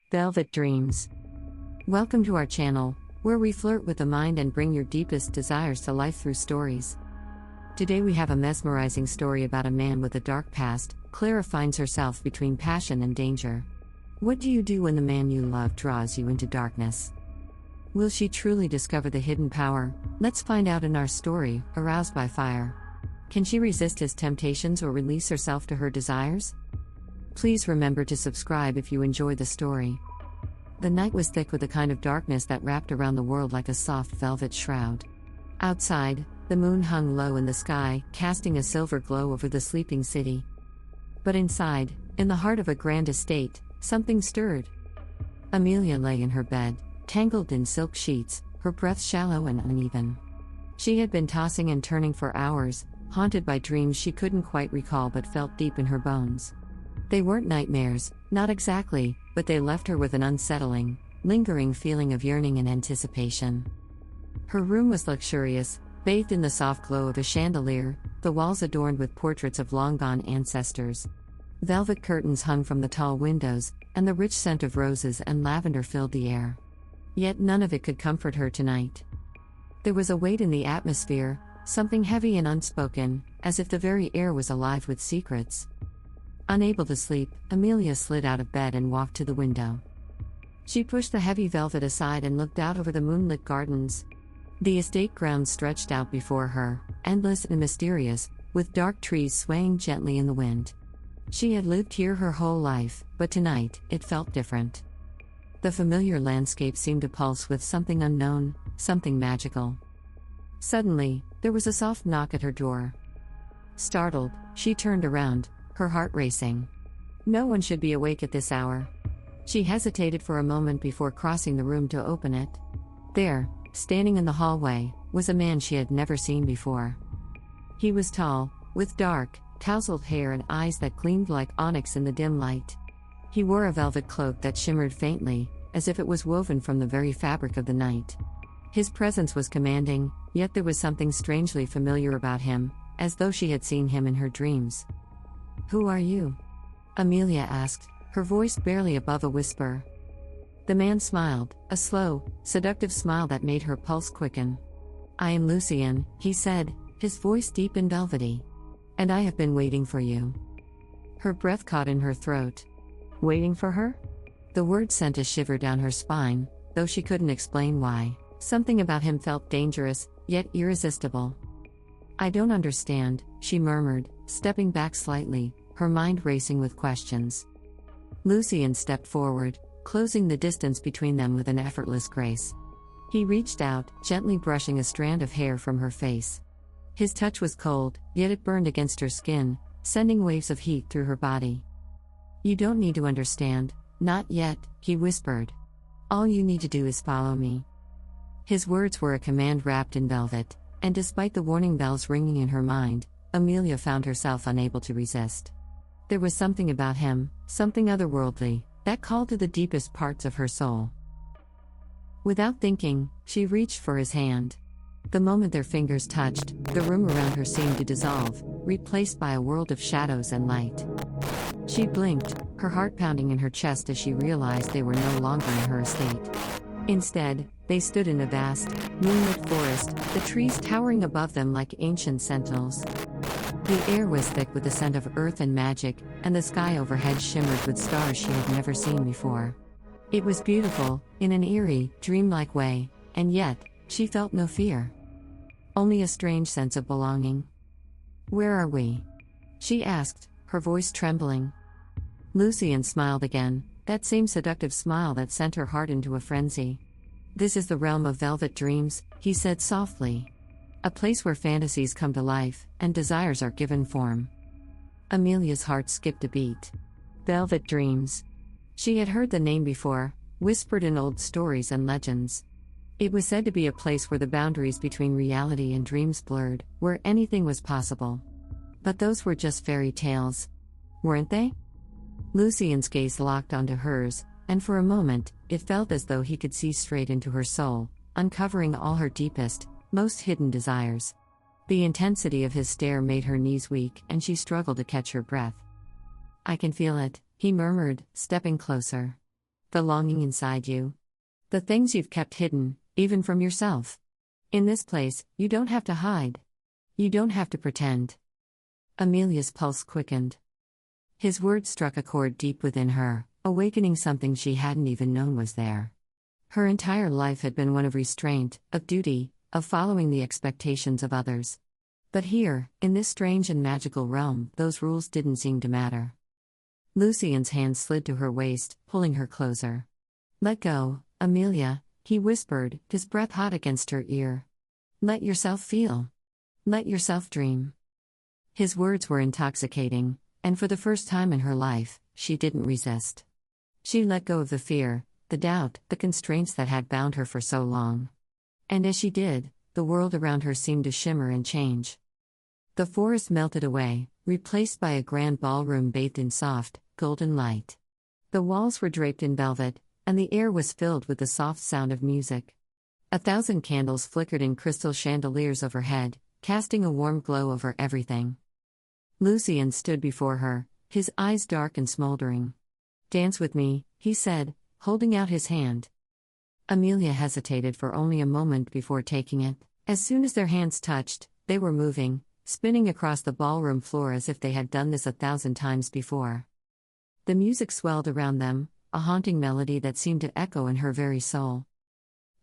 Velvet Dreams. Welcome to our channel, where we flirt with the mind and bring your deepest desires to life through stories. Today we have a mesmerizing story about a man with a dark past. Clara finds herself between passion and danger. What do you do when the man you love draws you into darkness? Will she truly discover the hidden power? Let's find out in our story, Aroused by Fire. Can she resist his temptations or release herself to her desires? Please remember to subscribe if you enjoy the story. The night was thick with a kind of darkness that wrapped around the world like a soft velvet shroud. Outside, the moon hung low in the sky, casting a silver glow over the sleeping city. But inside, in the heart of a grand estate, something stirred. Amelia lay in her bed, tangled in silk sheets, her breath shallow and uneven. She had been tossing and turning for hours, haunted by dreams she couldn't quite recall but felt deep in her bones. They weren't nightmares, not exactly, but they left her with an unsettling, lingering feeling of yearning and anticipation. Her room was luxurious, bathed in the soft glow of a chandelier, the walls adorned with portraits of long-gone ancestors. Velvet curtains hung from the tall windows, and the rich scent of roses and lavender filled the air. Yet none of it could comfort her tonight. There was a weight in the atmosphere, something heavy and unspoken, as if the very air was alive with secrets. Unable to sleep, Amelia slid out of bed and walked to the window. She pushed the heavy velvet aside and looked out over the moonlit gardens. The estate grounds stretched out before her, endless and mysterious, with dark trees swaying gently in the wind. She had lived here her whole life, but tonight, it felt different. The familiar landscape seemed to pulse with something unknown, something magical. Suddenly, there was a soft knock at her door. Startled, she turned around, her heart racing. No one should be awake at this hour. She hesitated for a moment before crossing the room to open it. There, standing in the hallway, was a man she had never seen before. He was tall, with dark, tousled hair and eyes that gleamed like onyx in the dim light. He wore a velvet cloak that shimmered faintly, as if it was woven from the very fabric of the night. His presence was commanding, yet there was something strangely familiar about him, as though she had seen him in her dreams. "Who are you?" Amelia asked, her voice barely above a whisper. The man smiled, a slow, seductive smile that made her pulse quicken. "I am Lucien," he said, his voice deep and velvety. "And I have been waiting for you." Her breath caught in her throat. Waiting for her? The word sent a shiver down her spine, though she couldn't explain why. Something about him felt dangerous, yet irresistible. "I don't understand," she murmured, stepping back slightly, her mind racing with questions. Lucien stepped forward, closing the distance between them with an effortless grace. He reached out, gently brushing a strand of hair from her face. His touch was cold, yet it burned against her skin, sending waves of heat through her body. "You don't need to understand, not yet," he whispered. "All you need to do is follow me." His words were a command wrapped in velvet, and despite the warning bells ringing in her mind, Amelia found herself unable to resist. There was something about him, something otherworldly, that called to the deepest parts of her soul. Without thinking, she reached for his hand. The moment their fingers touched, the room around her seemed to dissolve, replaced by a world of shadows and light. She blinked, her heart pounding in her chest as she realized they were no longer in her estate. Instead, they stood in a vast, moonlit forest, the trees towering above them like ancient sentinels. The air was thick with the scent of earth and magic, and the sky overhead shimmered with stars she had never seen before. It was beautiful, in an eerie, dreamlike way, and yet, she felt no fear. Only a strange sense of belonging. "Where are we?" she asked, her voice trembling. Lucien smiled again, that same seductive smile that sent her heart into a frenzy. "This is the realm of velvet dreams," he said softly. "A place where fantasies come to life, and desires are given form." Amelia's heart skipped a beat. Velvet Dreams. She had heard the name before, whispered in old stories and legends. It was said to be a place where the boundaries between reality and dreams blurred, where anything was possible. But those were just fairy tales. Weren't they? Lucien's gaze locked onto hers, and for a moment, it felt as though he could see straight into her soul, uncovering all her deepest, most hidden desires. The intensity of his stare made her knees weak and she struggled to catch her breath. "I can feel it," he murmured, stepping closer. the longing inside you, the things you've kept hidden, even from yourself. In this place, you don't have to hide. You don't have to pretend. Amelia's pulse quickened. His words struck a chord deep within her, awakening something she hadn't even known was there. Her entire life had been one of restraint, of duty, of following the expectations of others. But here, in this strange and magical realm, those rules didn't seem to matter. Lucian's hand slid to her waist, pulling her closer. "Let go, Amelia," he whispered, his breath hot against her ear. "Let yourself feel. Let yourself dream." His words were intoxicating, and for the first time in her life, she didn't resist. She let go of the fear, the doubt, the constraints that had bound her for so long. And as she did, the world around her seemed to shimmer and change. The forest melted away, replaced by a grand ballroom bathed in soft, golden light. The walls were draped in velvet, and the air was filled with the soft sound of music. 1,000 candles flickered in crystal chandeliers overhead, casting a warm glow over everything. Lucian stood before her, his eyes dark and smoldering. "Dance with me," he said, holding out his hand. Amelia hesitated for only a moment before taking it. As soon as their hands touched, they were moving, spinning across the ballroom floor as if they had done this 1,000 times before. The music swelled around them, a haunting melody that seemed to echo in her very soul.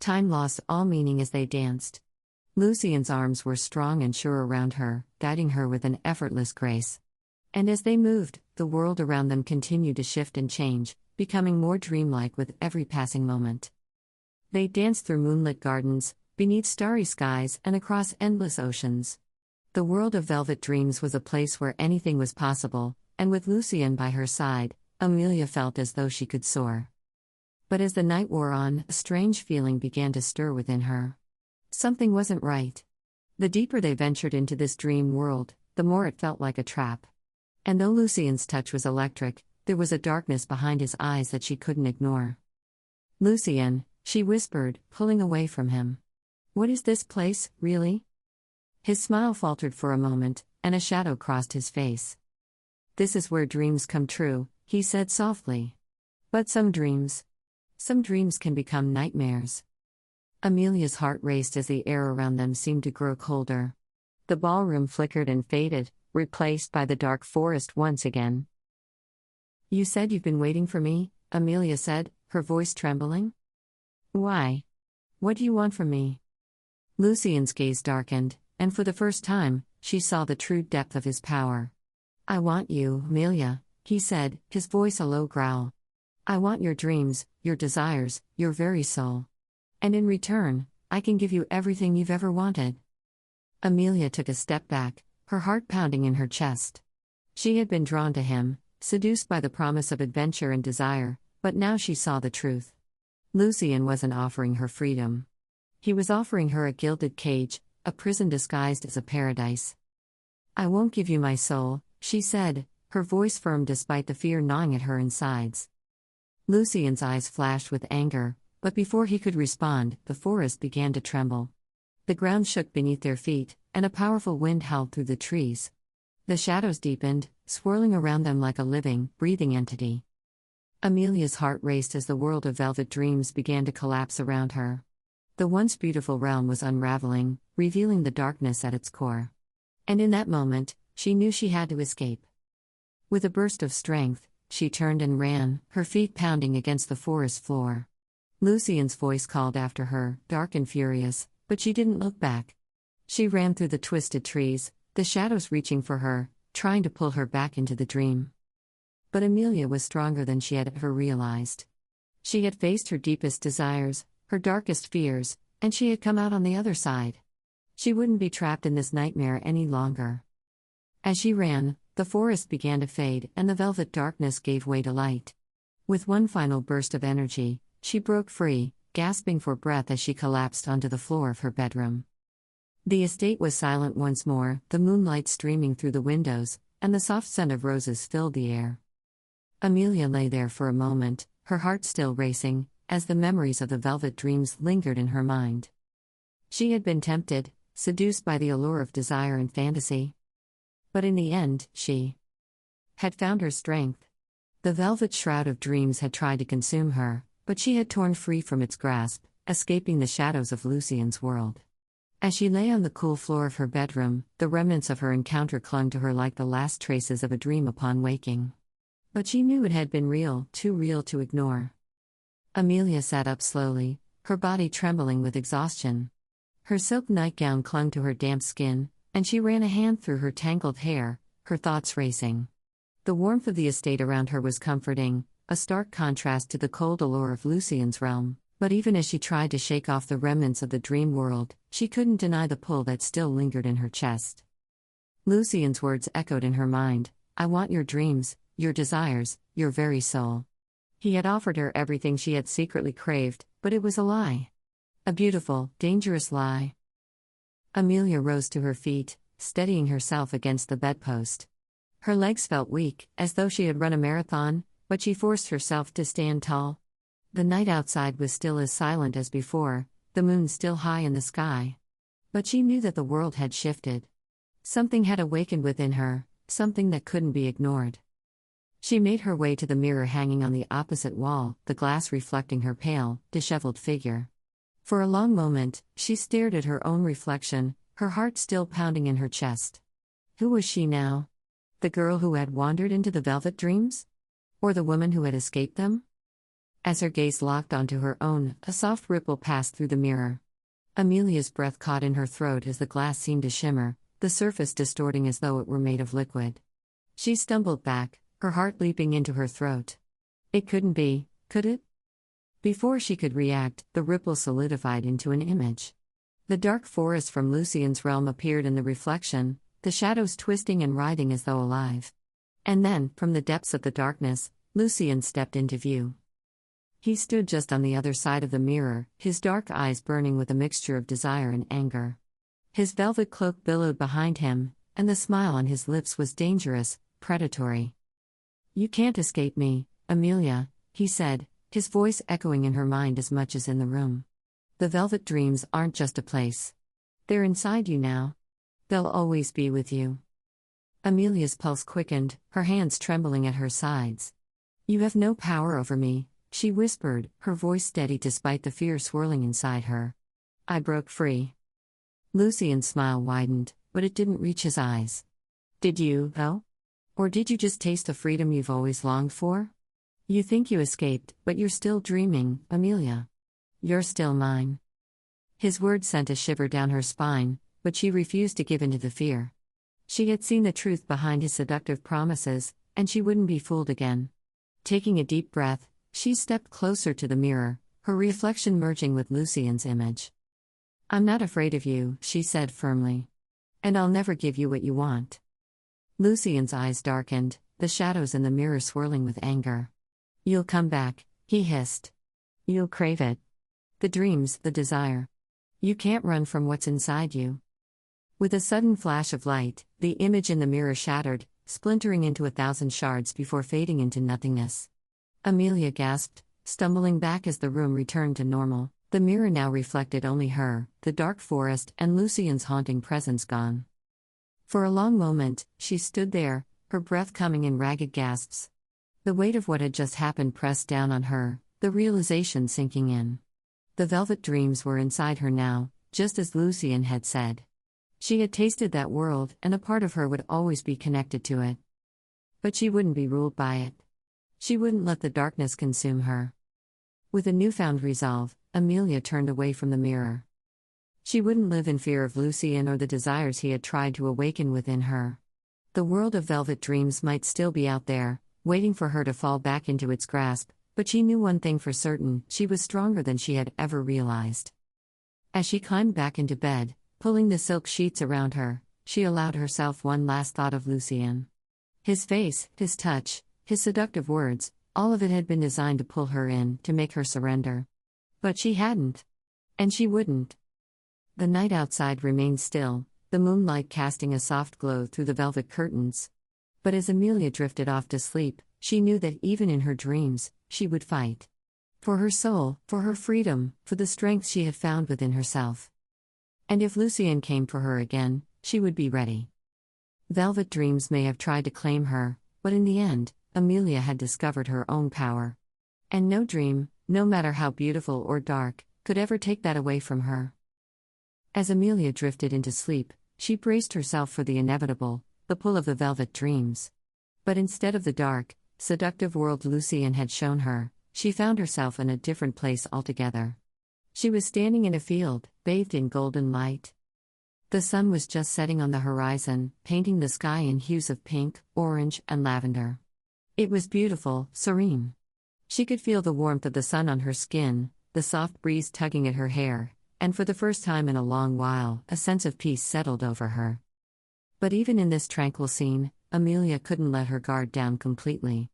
Time lost all meaning as they danced. Lucian's arms were strong and sure around her, guiding her with an effortless grace. And as they moved, the world around them continued to shift and change, becoming more dreamlike with every passing moment. They danced through moonlit gardens, beneath starry skies, and across endless oceans. The world of velvet dreams was a place where anything was possible, and with Lucian by her side, Amelia felt as though she could soar. But as the night wore on, a strange feeling began to stir within her. Something wasn't right. The deeper they ventured into this dream world, the more it felt like a trap. And though Lucian's touch was electric, there was a darkness behind his eyes that she couldn't ignore. "Lucian," she whispered, pulling away from him. "What is this place, really?" His smile faltered for a moment, and a shadow crossed his face. "This is where dreams come true," he said softly. "But some dreams can become nightmares." Amelia's heart raced as the air around them seemed to grow colder. The ballroom flickered and faded, replaced by the dark forest once again. "You said you've been waiting for me," Amelia said, her voice trembling. "Why? What do you want from me?" Lucian's gaze darkened, and for the first time, she saw the true depth of his power. "I want you, Amelia," he said, his voice a low growl. "I want your dreams, your desires, your very soul. And in return, I can give you everything you've ever wanted." Amelia took a step back, her heart pounding in her chest. She had been drawn to him, seduced by the promise of adventure and desire, but now she saw the truth. Lucian wasn't offering her freedom. He was offering her a gilded cage, a prison disguised as a paradise. "I won't give you my soul," she said, her voice firm despite the fear gnawing at her insides. Lucian's eyes flashed with anger, but before he could respond, the forest began to tremble. The ground shook beneath their feet, and a powerful wind howled through the trees. The shadows deepened, swirling around them like a living, breathing entity. Amelia's heart raced as the world of velvet dreams began to collapse around her. The once beautiful realm was unraveling, revealing the darkness at its core. And in that moment, she knew she had to escape. With a burst of strength, she turned and ran, her feet pounding against the forest floor. Lucian's voice called after her, dark and furious, but she didn't look back. She ran through the twisted trees, the shadows reaching for her, trying to pull her back into the dream. But Amelia was stronger than she had ever realized. She had faced her deepest desires, her darkest fears, and she had come out on the other side. She wouldn't be trapped in this nightmare any longer. As she ran, the forest began to fade, and the velvet darkness gave way to light. With one final burst of energy, she broke free, gasping for breath as she collapsed onto the floor of her bedroom. The estate was silent once more, the moonlight streaming through the windows, and the soft scent of roses filled the air. Amelia lay there for a moment, her heart still racing, as the memories of the velvet dreams lingered in her mind. She had been tempted, seduced by the allure of desire and fantasy. But in the end, she had found her strength. The velvet shroud of dreams had tried to consume her, but she had torn free from its grasp, escaping the shadows of Lucien's world. As she lay on the cool floor of her bedroom, the remnants of her encounter clung to her like the last traces of a dream upon waking. But she knew it had been real, too real to ignore. Amelia sat up slowly, her body trembling with exhaustion. Her silk nightgown clung to her damp skin, and she ran a hand through her tangled hair, her thoughts racing. The warmth of the estate around her was comforting, a stark contrast to the cold allure of Lucien's realm, but even as she tried to shake off the remnants of the dream world, she couldn't deny the pull that still lingered in her chest. Lucien's words echoed in her mind, "I want your dreams, your desires, your very soul." He had offered her everything she had secretly craved, but it was a lie. A beautiful, dangerous lie. Amelia rose to her feet, steadying herself against the bedpost. Her legs felt weak, as though she had run a marathon, but she forced herself to stand tall. The night outside was still as silent as before, the moon still high in the sky. But she knew that the world had shifted. Something had awakened within her, something that couldn't be ignored. She made her way to the mirror hanging on the opposite wall, the glass reflecting her pale, disheveled figure. For a long moment, she stared at her own reflection, her heart still pounding in her chest. Who was she now? The girl who had wandered into the velvet dreams? Or the woman who had escaped them? As her gaze locked onto her own, a soft ripple passed through the mirror. Amelia's breath caught in her throat as the glass seemed to shimmer, the surface distorting as though it were made of liquid. She stumbled back, her heart leaping into her throat. It couldn't be, could it? Before she could react, the ripple solidified into an image. The dark forest from Lucien's realm appeared in the reflection, the shadows twisting and writhing as though alive. And then, from the depths of the darkness, Lucien stepped into view. He stood just on the other side of the mirror, his dark eyes burning with a mixture of desire and anger. His velvet cloak billowed behind him, and the smile on his lips was dangerous, predatory. "You can't escape me, Amelia," he said, his voice echoing in her mind as much as in the room. "The velvet dreams aren't just a place. They're inside you now. They'll always be with you." Amelia's pulse quickened, her hands trembling at her sides. "You have no power over me," she whispered, her voice steady despite the fear swirling inside her. "I broke free." Lucien's smile widened, but it didn't reach his eyes. "Did you, though? Or did you just taste the freedom you've always longed for? You think you escaped, but you're still dreaming, Amelia. You're still mine." His words sent a shiver down her spine, but she refused to give in to the fear. She had seen the truth behind his seductive promises, and she wouldn't be fooled again. Taking a deep breath, she stepped closer to the mirror, her reflection merging with Lucien's image. "I'm not afraid of you," she said firmly. "And I'll never give you what you want." Lucien's eyes darkened, the shadows in the mirror swirling with anger. "You'll come back," he hissed. "You'll crave it. The dreams, the desire. You can't run from what's inside you." With a sudden flash of light, the image in the mirror shattered, splintering into 1,000 shards before fading into nothingness. Amelia gasped, stumbling back as the room returned to normal. The mirror now reflected only her, the dark forest, and Lucien's haunting presence gone. For a long moment, she stood there, her breath coming in ragged gasps. The weight of what had just happened pressed down on her, the realization sinking in. The velvet dreams were inside her now, just as Lucien had said. She had tasted that world, and a part of her would always be connected to it. But she wouldn't be ruled by it. She wouldn't let the darkness consume her. With a newfound resolve, Amelia turned away from the mirror. She wouldn't live in fear of Lucien or the desires he had tried to awaken within her. The world of velvet dreams might still be out there, waiting for her to fall back into its grasp, but she knew one thing for certain: she was stronger than she had ever realized. As she climbed back into bed, pulling the silk sheets around her, she allowed herself one last thought of Lucien. His face, his touch, his seductive words, all of it had been designed to pull her in, to make her surrender. But she hadn't. And she wouldn't. The night outside remained still, the moonlight casting a soft glow through the velvet curtains. But as Amelia drifted off to sleep, she knew that even in her dreams, she would fight. For her soul, for her freedom, for the strength she had found within herself. And if Lucien came for her again, she would be ready. Velvet dreams may have tried to claim her, but in the end, Amelia had discovered her own power. And no dream, no matter how beautiful or dark, could ever take that away from her. As Amelia drifted into sleep, she braced herself for the inevitable, the pull of the velvet dreams. But instead of the dark, seductive world Lucien had shown her, she found herself in a different place altogether. She was standing in a field, bathed in golden light. The sun was just setting on the horizon, painting the sky in hues of pink, orange, and lavender. It was beautiful, serene. She could feel the warmth of the sun on her skin, the soft breeze tugging at her hair, and for the first time in a long while, a sense of peace settled over her. But even in this tranquil scene, Amelia couldn't let her guard down completely.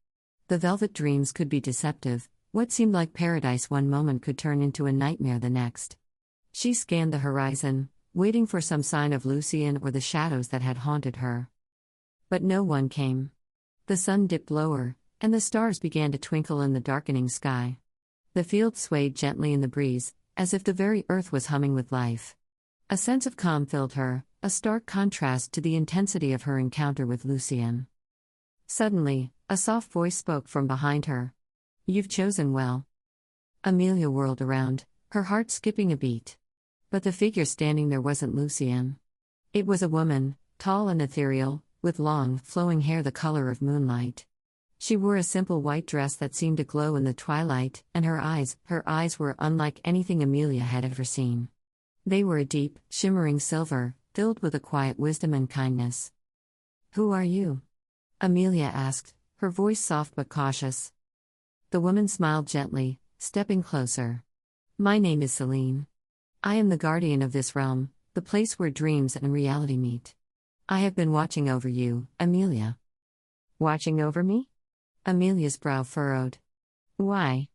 The velvet dreams could be deceptive. What seemed like paradise one moment could turn into a nightmare the next. She scanned the horizon, waiting for some sign of Lucien or the shadows that had haunted her. But no one came. The sun dipped lower, and the stars began to twinkle in the darkening sky. The field swayed gently in the breeze, as if the very earth was humming with life. A sense of calm filled her, a stark contrast to the intensity of her encounter with Lucien. Suddenly, a soft voice spoke from behind her. "You've chosen well." Amelia whirled around, her heart skipping a beat. But the figure standing there wasn't Lucien. It was a woman, tall and ethereal, with long, flowing hair the color of moonlight. She wore a simple white dress that seemed to glow in the twilight, and her eyes were unlike anything Amelia had ever seen. They were a deep, shimmering silver, filled with a quiet wisdom and kindness. "Who are you?" Amelia asked, her voice soft but cautious. The woman smiled gently, stepping closer. "My name is Celine. I am the guardian of this realm, the place where dreams and reality meet. I have been watching over you, Amelia." "Watching over me?" Amelia's brow furrowed. "Why?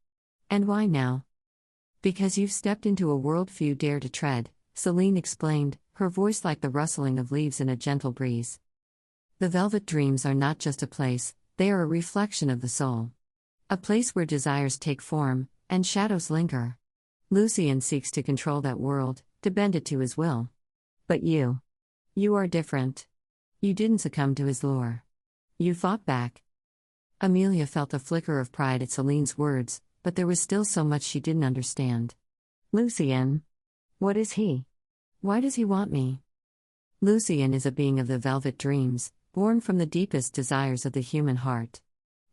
And why now?" "Because you've stepped into a world few dare to tread," Celine explained, her voice like the rustling of leaves in a gentle breeze. "The velvet dreams are not just a place, they are a reflection of the soul. A place where desires take form, and shadows linger. Lucien seeks to control that world, to bend it to his will. But you are different. You didn't succumb to his lure. You fought back." Amelia felt a flicker of pride at Celine's words, but there was still so much she didn't understand. "Lucien? What is he? Why does he want me?" "Lucien is a being of the velvet dreams, born from the deepest desires of the human heart.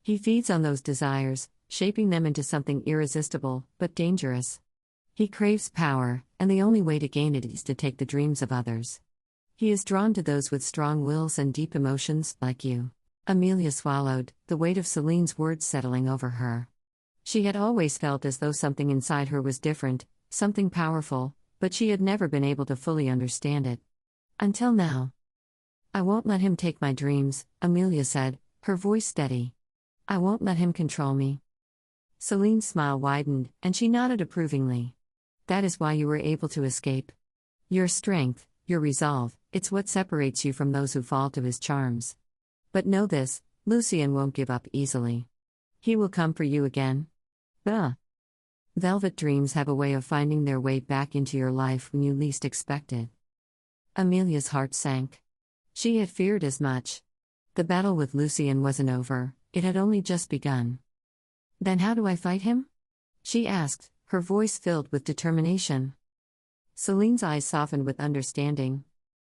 He feeds on those desires, shaping them into something irresistible, but dangerous. He craves power, and the only way to gain it is to take the dreams of others. He is drawn to those with strong wills and deep emotions, like you." Amelia swallowed, the weight of Celine's words settling over her. She had always felt as though something inside her was different, something powerful, but she had never been able to fully understand it. Until now. "I won't let him take my dreams," Amelia said, her voice steady. "I won't let him control me." Celine's smile widened, and she nodded approvingly. "That is why you were able to escape. Your strength, your resolve, it's what separates you from those who fall to his charms. But know this, Lucien won't give up easily. He will come for you again. The velvet dreams have a way of finding their way back into your life when you least expect it." Amelia's heart sank. She had feared as much. The battle with Lucien wasn't over, it had only just begun. "Then how do I fight him?" she asked, her voice filled with determination. Celine's eyes softened with understanding.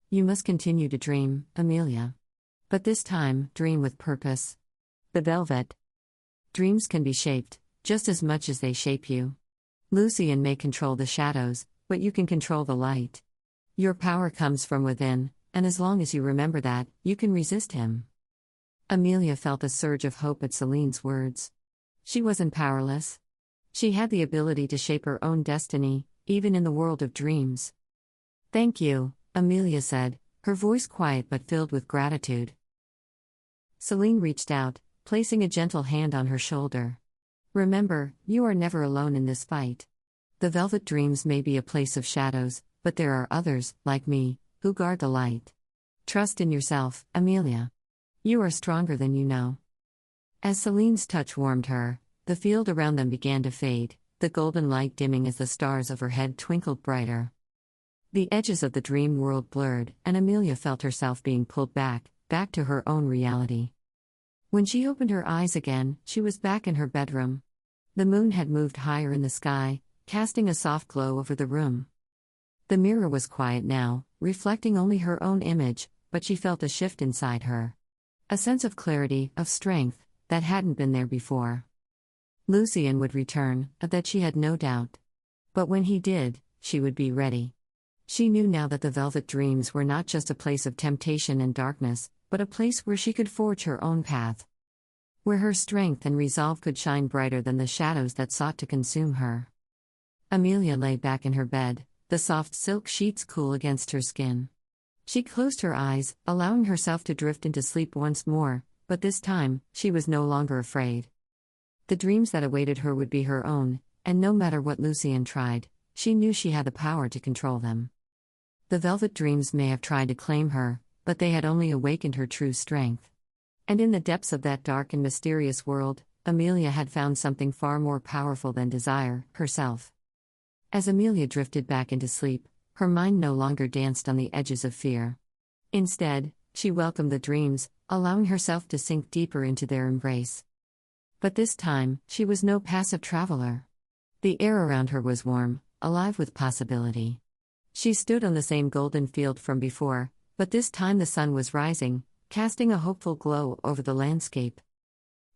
"You must continue to dream, Amelia. But this time, dream with purpose. The velvet dreams can be shaped, just as much as they shape you. Lucien may control the shadows, but you can control the light. Your power comes from within, and as long as you remember that, you can resist him." Amelia felt a surge of hope at Celine's words. She wasn't powerless. She had the ability to shape her own destiny, even in the world of dreams. "Thank you," Amelia said, her voice quiet but filled with gratitude. Celine reached out, placing a gentle hand on her shoulder. "Remember, you are never alone in this fight. The velvet dreams may be a place of shadows, but there are others, like me, who guard the light. Trust in yourself, Amelia. You are stronger than you know." As Celine's touch warmed her, the field around them began to fade, the golden light dimming as the stars overhead twinkled brighter. The edges of the dream world blurred, and Amelia felt herself being pulled back to her own reality. When she opened her eyes again, she was back in her bedroom. The moon had moved higher in the sky, casting a soft glow over the room. The mirror was quiet now, reflecting only her own image, but she felt a shift inside her. A sense of clarity, of strength, that hadn't been there before. Lucien would return, of that she had no doubt. But when he did, she would be ready. She knew now that the Velvet Dreams were not just a place of temptation and darkness, but a place where she could forge her own path. Where her strength and resolve could shine brighter than the shadows that sought to consume her. Amelia lay back in her bed, the soft silk sheets cool against her skin. She closed her eyes, allowing herself to drift into sleep once more, but this time, she was no longer afraid. The dreams that awaited her would be her own, and no matter what Lucien tried, she knew she had the power to control them. The Velvet Dreams may have tried to claim her, but they had only awakened her true strength. And in the depths of that dark and mysterious world, Amelia had found something far more powerful than desire, herself. As Amelia drifted back into sleep, her mind no longer danced on the edges of fear. Instead, she welcomed the dreams, allowing herself to sink deeper into their embrace. But this time, she was no passive traveler. The air around her was warm, alive with possibility. She stood on the same golden field from before, but this time the sun was rising, casting a hopeful glow over the landscape.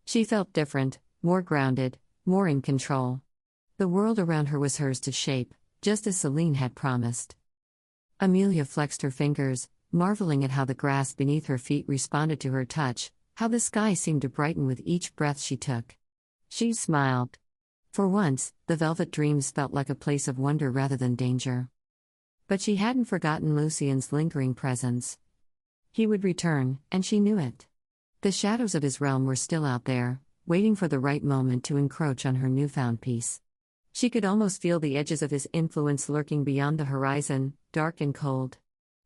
She felt different, more grounded, more in control. The world around her was hers to shape, just as Celine had promised. Amelia flexed her fingers, marveling at how the grass beneath her feet responded to her touch, how the sky seemed to brighten with each breath she took. She smiled. For once, the Velvet Dreams felt like a place of wonder rather than danger. But she hadn't forgotten Lucien's lingering presence. He would return, and she knew it. The shadows of his realm were still out there, waiting for the right moment to encroach on her newfound peace. She could almost feel the edges of his influence lurking beyond the horizon, dark and cold.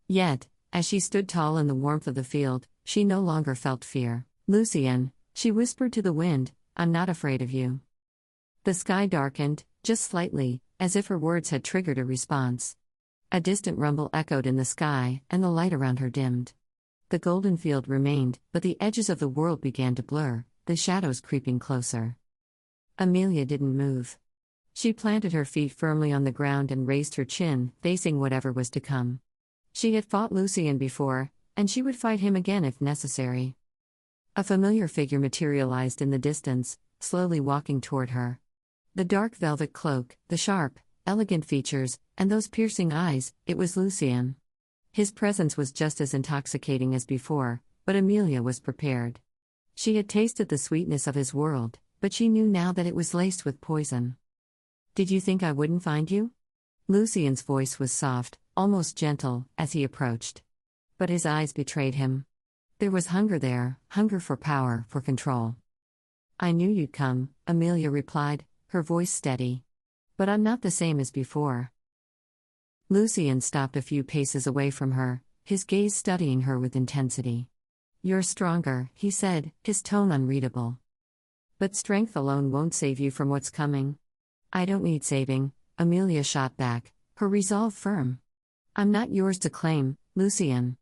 Yet, as she stood tall in the warmth of the field, she no longer felt fear. "Lucien," she whispered to the wind, "I'm not afraid of you." The sky darkened, just slightly, as if her words had triggered a response. A distant rumble echoed in the sky, and the light around her dimmed. The golden field remained, but the edges of the world began to blur, the shadows creeping closer. Amelia didn't move. She planted her feet firmly on the ground and raised her chin, facing whatever was to come. She had fought Lucien before, and she would fight him again if necessary. A familiar figure materialized in the distance, slowly walking toward her. The dark velvet cloak, the sharp, elegant features, and those piercing eyes, it was Lucien. His presence was just as intoxicating as before, but Amelia was prepared. She had tasted the sweetness of his world, but she knew now that it was laced with poison. "Did you think I wouldn't find you?" Lucien's voice was soft, almost gentle, as he approached. But his eyes betrayed him. There was hunger there, hunger for power, for control. "I knew you'd come," Amelia replied, her voice steady. "But I'm not the same as before." Lucien stopped a few paces away from her, his gaze studying her with intensity. "You're stronger," he said, his tone unreadable. "But strength alone won't save you from what's coming." "I don't need saving," Amelia shot back, her resolve firm. "I'm not yours to claim, Lucien."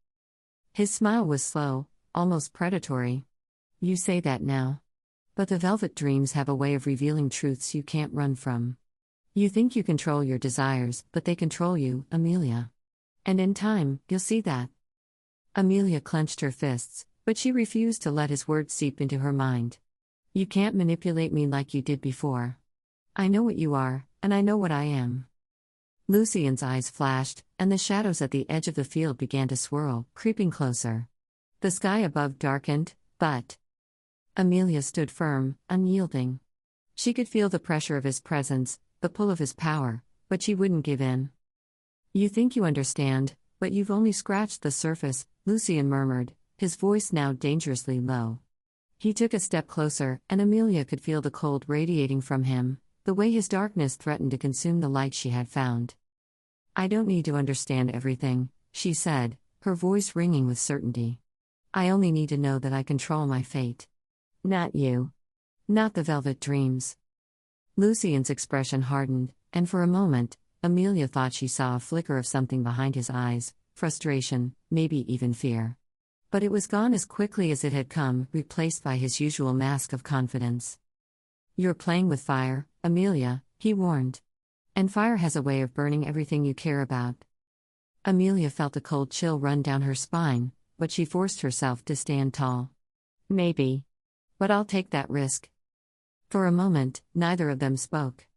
His smile was slow, almost predatory. "You say that now. But the Velvet Dreams have a way of revealing truths you can't run from. You think you control your desires, but they control you, Amelia. And in time, you'll see that." Amelia clenched her fists, but she refused to let his words seep into her mind. "You can't manipulate me like you did before. I know what you are, and I know what I am." Lucien's eyes flashed, and the shadows at the edge of the field began to swirl, creeping closer. The sky above darkened, but Amelia stood firm, unyielding. She could feel the pressure of his presence, the pull of his power, but she wouldn't give in. "You think you understand, but you've only scratched the surface," Lucien murmured, his voice now dangerously low. He took a step closer, and Amelia could feel the cold radiating from him, the way his darkness threatened to consume the light she had found. "I don't need to understand everything," she said, her voice ringing with certainty. "I only need to know that I control my fate. Not you. Not the Velvet Dreams." Lucien's expression hardened, and for a moment, Amelia thought she saw a flicker of something behind his eyes, frustration, maybe even fear. But it was gone as quickly as it had come, replaced by his usual mask of confidence. "You're playing with fire, Amelia," he warned. "And fire has a way of burning everything you care about." Amelia felt a cold chill run down her spine, but she forced herself to stand tall. "Maybe. But I'll take that risk." For a moment, neither of them spoke.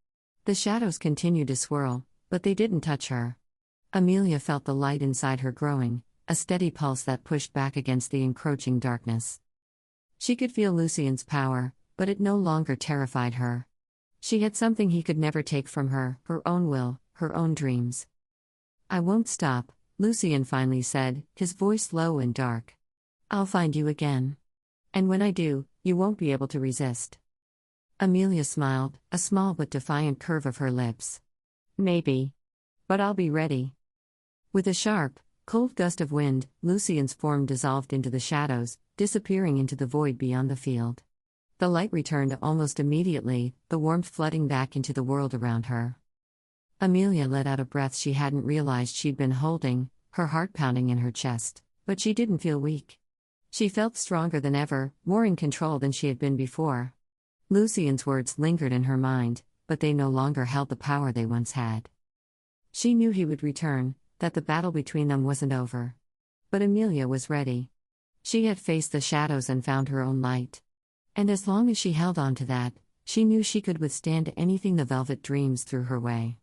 The shadows continued to swirl, but they didn't touch her. Amelia felt the light inside her growing, a steady pulse that pushed back against the encroaching darkness. She could feel Lucien's power, but it no longer terrified her. She had something he could never take from her, her own will, her own dreams. "I won't stop," Lucien finally said, his voice low and dark. "I'll find you again. And when I do, you won't be able to resist." Amelia smiled, a small but defiant curve of her lips. "Maybe. But I'll be ready." With a sharp, cold gust of wind, Lucien's form dissolved into the shadows, disappearing into the void beyond the field. The light returned almost immediately, the warmth flooding back into the world around her. Amelia let out a breath she hadn't realized she'd been holding, her heart pounding in her chest, but she didn't feel weak. She felt stronger than ever, more in control than she had been before. Lucien's words lingered in her mind, but they no longer held the power they once had. She knew he would return, that the battle between them wasn't over. But Amelia was ready. She had faced the shadows and found her own light. And as long as she held on to that, she knew she could withstand anything the velvet dreams threw her way.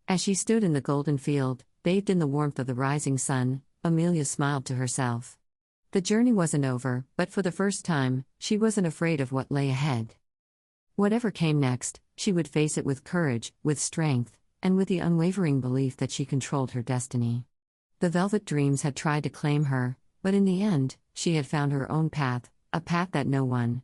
As she stood in the golden field, bathed in the warmth of the rising sun, Amelia smiled to herself. The journey wasn't over, but for the first time, she wasn't afraid of what lay ahead. Whatever came next, she would face it with courage, with strength, and with the unwavering belief that she controlled her destiny. The velvet dreams had tried to claim her, but in the end, she had found her own path, a path that no one,